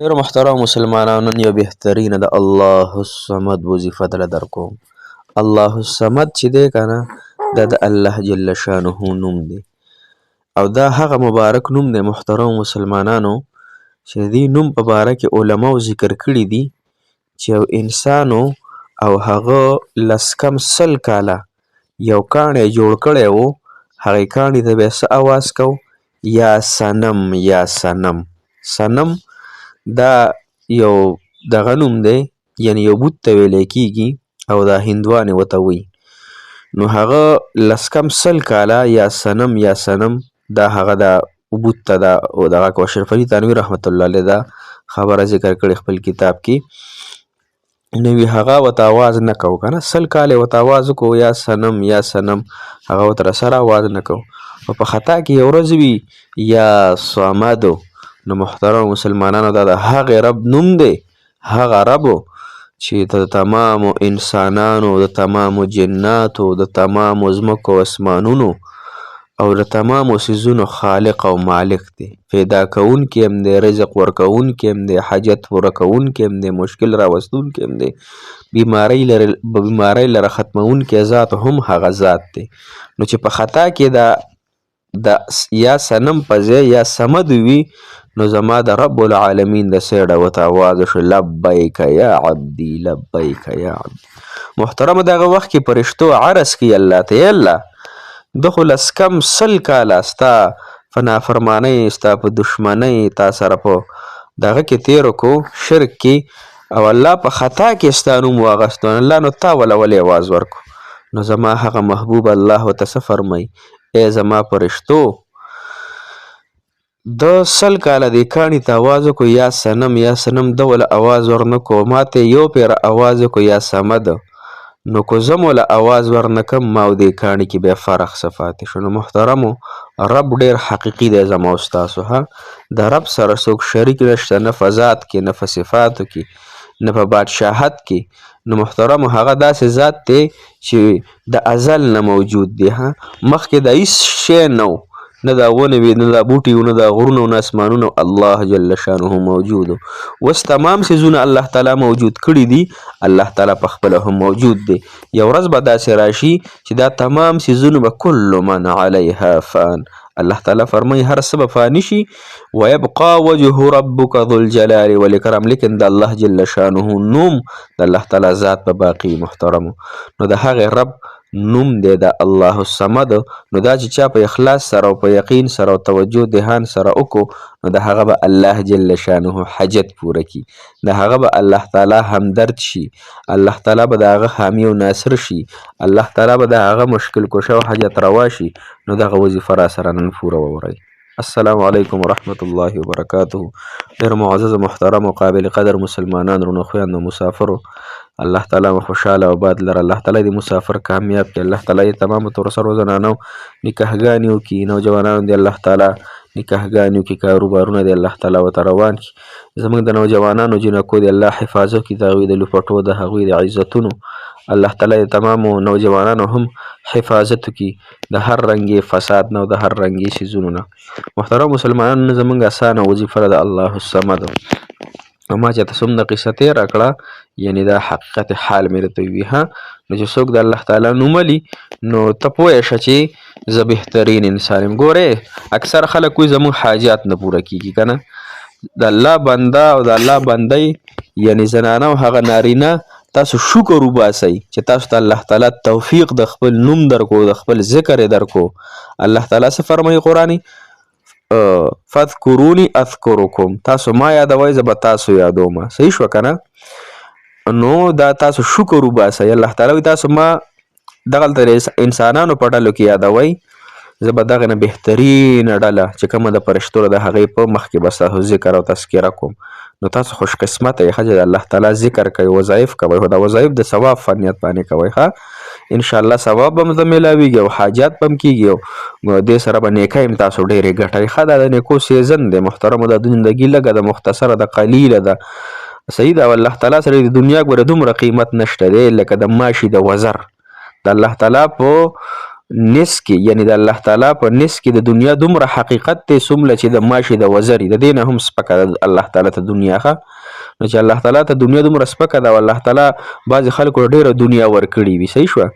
ډیرو محترم مسلمانانو نن یو بهترینه د الله الصمد وظیفه دله درکوم. الله الصمد چې دی کنه دا د الله جل شانه نوم دی او دا هغه مبارک نوم دی محترم مسلمانانو چې دې نوم په باره کې علماو ذکر کړي دي چې یو انسانو او هغه لس کم سل کاله یو کاڼی جوړ کړی و، هغې کاڼي ته به یې څه اواز کو؟ یا صنم یا صنم. صنم دا یو دغه نوم دی، یعنی یو بوت ته ویلی کیږي او دا هندوانې ورته وایي. نو هغه لس کم سل کاله یا صنم یا صنم دا هغه دا بوت ته دا دغه کو اشرف علي تنوي رحمت الله علیه دا خبره ذکر کړې خپل کتاب کې. نو هغه ورته اواز نه کو کنه، سل کاله ورته اواز وکړو یا صنم یا صنم، هغه ورته سره اواز نه کو او په خطا کې یو ورځ وي یا صمدو. نو محترم مسلمانانو دا د هغې رب نوم دی، هغه رب چې د تمامو انسانانو، د تمامو جناتو، د تمامو ځمکو اسمانونو او د تمامو څیزونو خالق او مالک دی. پیدا کوونکی هم دی، رزق ورکوونکی هم دی، حاجت پوره کوونکی هم دی، مشکل راوستونکی هم دی، بیمارۍ لره ختموونکی ذات هم هغه ذات دی. نو چې په خطا کې د یا صنم په ځای یا صمد وي، نو زما د رب العالمین د سیډه ورته اواز وشو لبیک یا عبدي لبیک یا عبدي. محترمه دغه وخت کې فرشتو عرض کوي الله ته، یا الله ده خو لس کم سل کاله ستا په نافرمانۍ، ستا په دشمنۍ تا سره په دغه کې تېر کړو شرک کې، او الله په خطا کې ستا نوم واغستو، الله نو تا وله ولې اواز ورکړو؟ نو زما هغه محبوب الله ورته څه فرمایي؟ ای زما فرشتو د سل کاله دې کاڼي ته اواز وکړو یا صنم یا صنم، ده وله اواز ورنه کړو، ما ته یو پیره اواز وکړو یا صمد. نو که زه مو له اواز ورنه کړم ما او دې کاڼي کې بیا فرق څه پاتې شو؟ نو محترمو رب ډېر حقیقي دی زما او ستاسو. د رب سره څوک شریک نشته، نه په ذات کې، نه په صفاتو کې، نه په بادشاهت کې. نو محترمو هغه داسې ذات دی چې د ازل نه موجود دی، مخکې د هیڅ شی نه و، نه دا ونې وي، نه دا بوټي و، نه دا غرونه و، نه اسمانونه. الله جل شانه موجود و. اوس تمام څیزونه الله تعالی موجود کړي دي، الله تعالی په خپله هم موجود دی. یو ورځ به داسې راشي چې دا تمام څیزونه به کل من علیها فان، الله تعالی فرمایي هر څه به فاني شي، ویبقا وجه ربک ذو الجلال والاکرام، لیکن د الله جل شانه نوم د الله تعالی ذات به باقي. محترمو نو د هغې رب نوم دی د الله الصمد. نو دا چې چا په اخلاص سره او په یقین سره او توجه دهان سره وکړو، نو د هغه به الله جل شانه حاجت پوره کړي، د هغه به الله تعالی همدرد شي، الله تعالی به د هغه حامی او ناصر شي، الله تعالی به د هغه مشکل کشه او حاجت روا شي. نو دغه وظیفه را سره نن پوره وورئ. السلام علیکم ورحمت الله وبرکاته. ډېر معزز محترم او قابل قدر مسلمانان رونو خویندو مسافرو، الله تعالی مو خوشحاله او باد لره، الله تعالی دې مسافر کامیاب کړي، الله تعالی دې تمامو ترسرو زنانو نکاحګانې وکړي، نوجوانانو دې الله تعالی نکاحګانې وکړي، کاروبارونه دې الله تعالی ورته روان کړي، زموږ د نوجوانانو جنکو دې الله حفاظت کړي، د هغوی د لپټو د هغوی د عزتونو الله تعالی د تمامو نوجوانانو هم حفاظت وکړي د هر رنګې فساد نه او د هر رنګې څیزونو نه. محترم مسلمانانو زموږ اسانه وظیفه ده د الله الصمد. ما چې تاسو هم د قصه تېره کړه، یعنی دا حقیقت حال مې درته وي. نو چې څوک د الله تعالی نوم ولي نو ته پوه شه چې زه بهترین انسان یم. ګورې اکثر خلک وایي زموږ حاجات نه پوره کېږي که نه، د الله بنده او د الله بندۍ یعنی زنانه او هغه نارینه تاسو شکر وباسئ چې تاسو ته الله تعالی توفیق د خپل نوم درکو، د خپل ذکر یې درکو. الله تعالی څه فرمایي قرآني؟ فذکرونی اذکرکم، تاسو ما یادوئ زه به تاسو یادوم. صحیح شوه که نه؟ نو دا تاسو شکر وباسئ. الله تعالی وایي تاسو ما دغلته انسانانو په ډلو کې یادوئ، زه به دغه نه بهترینه ډله چې کومه د فرشتو ده د هغې په مخ کې به ستاسو ذکر او تذکره کوم. نو تاسو خوش قسمته یې ښه چې د الله تعالی ذکر کوئ، وظایف کوئ، خو دا وظایف د ثواب فنیت باندې کوئ. انشاءالله ثواب به هم ته میلاویږي او حاجات به هم کېږي او دې سره به نیکۍ هم تاسو ډېرې ګټئ. دا د نیکو سیزن دی محترمو، د زندګي لږه ده، مختصره ده، قلیله ده، صحیح ده. او الله تعالی سره د دنیا ګوره دومره قیمت نشته دی لکه د ماشي د وزر. د الله تعالی په نس کې یعنی د الله تعالی په نس کې د دنیا دومره حقیقت ته څومره چې د ماشي د وزري د دې نه هم سپکه ده الله تعالی ته دنیا ښه نو چې الله تعالی ته دنیا دومره سپکه ده او الله تعالی بعضې خلکو ډېره دنیا ورکړې وي صحیح شوه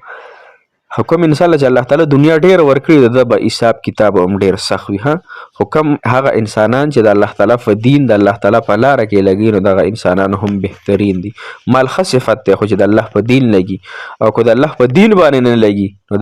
خو کوم انسان له چې الله تعالی دنیا ډېره ورکړې ده د به حساب کتاب هم ډېر سخت وي ها خو کم هغه انسانان چې د الله تعالی په دین د الله تعالی په لاره کې لګي نو دغه انسانان هم بهترین دي مال ښه صفت دی خو چې د الله په دین لګي او که د الله په دین باندې نه لګي نو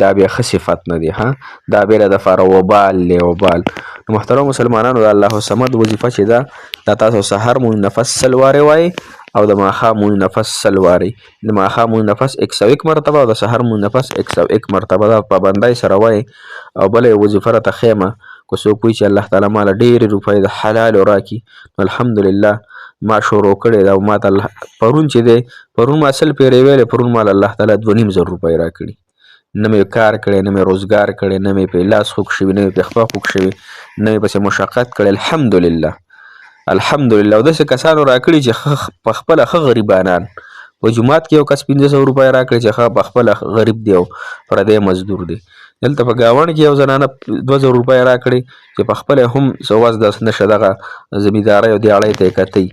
دا بیا ښه صفت نه دی ها دا بیا د دپاره وبال دی وبال نو محترم مسلمانانو د الله صمد وظیفه چې ده دا تاسو سحر مونږ نفس سل وارې وایي او د ماښام مونږ نفس سل وارې د ماښام مونږ نفس 101 مرتبه او د سحر مونږ نفس 101 مرتبه دا پابندۍ سره وایي او بله یې وظیفه راته ښیمه که څوک وایي چې الله تعالی ماله ډېرې روپۍ د حلالو راکړي نو الحمدلله ما شروع کړې ده او ما ته پرون چې دی پرون ما سل پیرې ویلې پرون ماله الله تعالی 2500 روپۍ راکړي نه مې کار کړی نه مې روزګار کړی نه مې په لاس خوږ شوي نه مې په خپه خوږ شوي نه مې پسې مشقت کړی الحمدلله الحمدلله او داسې کسانو راکړي چې په خپله ښه غریبانان په جومات کې یو کس 500 روپۍ راکړي چې ښه په خپله غریب دی او پردی مزدور دی دلته په ګاونډ کې یو زنانه 2000 روپۍ راکړي چې په خپله هم څه وس داسې نشه دغه زمیندارۍ او دیاړۍ ته یې کتئ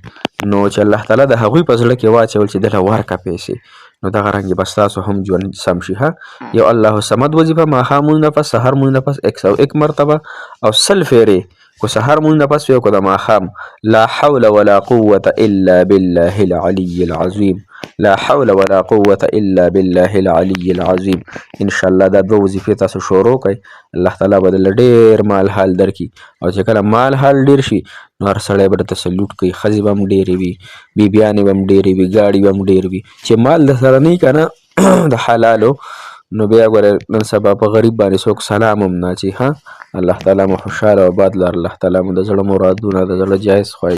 نو چې الله تعالی د هغوی په زړه کې واچول چې دله ورکه پیسې نو دغه رنګې به ستاسو هم ژوند سم شي ها یو الله صمد وظیفه ماښام مونږ نفس سحر مونږ نفس 101 مرتبه او سل فیرې کو سحر مونږ نفس وی کو د ماښام لا حول ولا قوة الا بالله العلي العظيم لا حول ولا قوة الا بالله العلي العظيم ان شاء الله دا دوه وظیفې تاسو شروع کړئ الله تعالی به درله ډېر مال حال درکړي او چې کله مال حال ډېر شي نو هر سړی به درته سلوټ کوي ښځې به هم ډېرې وي بیبیانې به هم ډېرې وي ګاډي به هم ډېر وي چې مال د سره نه وي که نه د حلالو نو بیا ګوره نن سبا په غریب باندې څوک سلام هم نه اچي ها الله تعالی مو خوشحاله او آباد لر الله تعالی مو د زړه مرادونه د زړه جایز خواهش